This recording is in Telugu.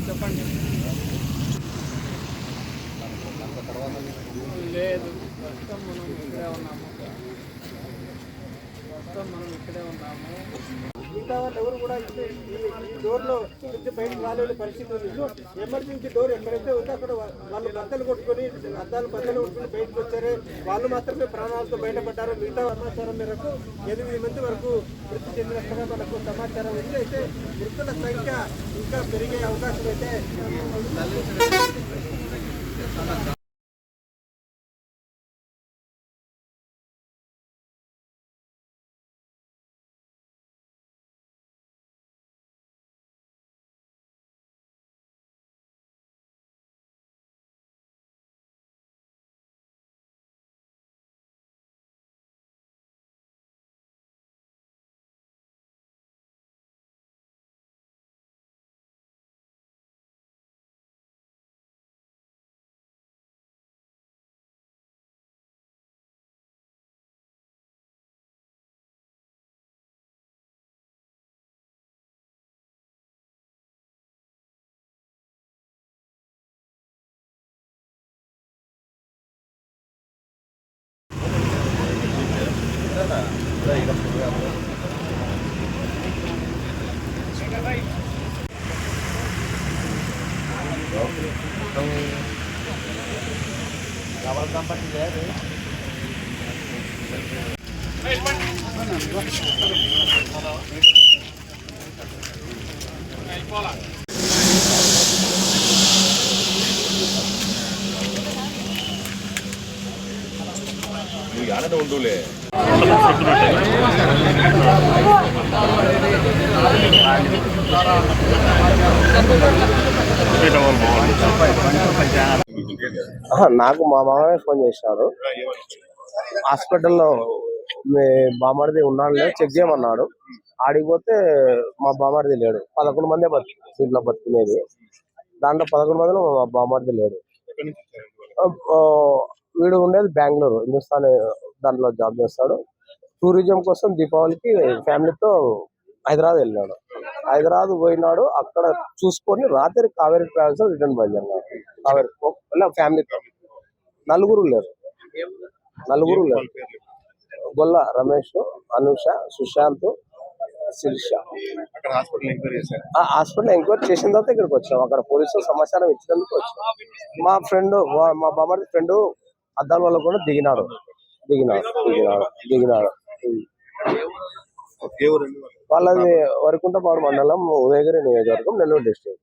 చెప్పండి. లేదు, ప్రస్తుతం మనం ఇక్కడే ఉన్నాము. మిగతా వాళ్ళు ఎవరు కూడా ఈ డోర్లో నుంచి బయటకు రాలేని పరిస్థితి ఉంది. ఎమర్జెన్సీ డోర్ ఎక్కడైతే ఉందో అక్కడ వాళ్ళు బద్దలు కొట్టుకొని బద్దలు కొట్టుకుని బయటకు వచ్చారు. వాళ్ళు మాత్రమే ప్రాణాలతో బయటపడ్డారు. మిగతా సమాచారం మేరకు 8 మంది వరకు మృతి చెందినట్టుగా మనకు సమాచారం ఉంది. అయితే మృతుల సంఖ్య ఇంకా పెరిగే అవకాశం అయితే ಯಾರನ್ನ ಉಂಡುಲೆ నాకు మా మామయ్య ఫోన్ చేసినాడు. హాస్పిటల్లో మీ బామర్ది ఉన్నాడు, చెక్ చేయమన్నాడు. ఆడిపోతే మా బామర్ది లేడు. 11 మందే దీంట్లో బతికినేది. దాంట్లో 11 మందిలో మా బామర్ది లేడు. వీడు ఉండేది బెంగళూరు, హిందుస్థాన్ దాంట్లో జాబ్ చేస్తాడు. టూరిజం కోసం దీపావళికి ఫ్యామిలీతో హైదరాబాద్ వెళ్ళినాడు. హైదరాబాద్ పోయినాడు. అక్కడ చూసుకొని రాత్రి కావేరీ ట్రావెల్స్ రిటర్న్ బయలుదేరినాడు. కావేరీ ఫ్యామిలీతో నలుగురు లేరు. గొల్ల రమేష్, అనుష, సుశాంత్, శిరీష. హాస్పిటల్ ఎంక్వైరీ చేసిన తర్వాత ఇక్కడికి వచ్చాం. అక్కడ పోలీసులు సమాచారం ఇచ్చినందుకు వచ్చాం. మా ఫ్రెండ్, మా బామ్మడి ఫ్రెండ్ అద్దాల వల్ల కూడా దిగినాడు. వాళ్ళది వరకుంటపాడు మండలం, ఉదయగిరి నియోజకవర్గం, నెల్లూరు డిస్ట్రిక్ట్.